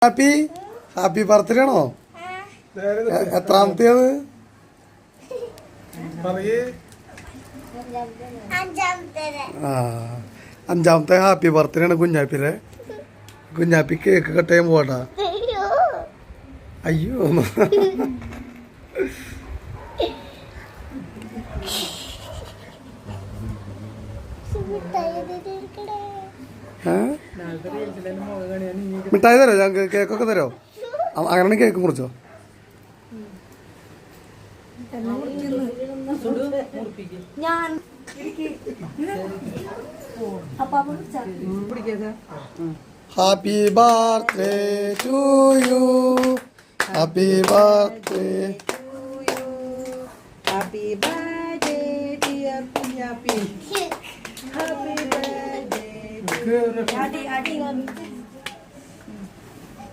Happy birthday ആണോ? എത്രാമത്തെയാണ്? അഞ്ചാമത്തെ happy birthday ആണ് കുഞ്ഞാപ്പിയുടെ. കുഞ്ഞാപ്പി കേക്ക് കട്ട് ചെയ്യാൻ പോവാട്ടാ. അയ്യോ മിഠായി തരോ? ഞങ്ങൾക്ക് കേക്കൊക്കെ തരോ? അങ്ങനെ കേക്ക് മുറിച്ചോ? Happy birthday to you. Happy birthday. Happy birthday dear Kunjappi. Happy birthday.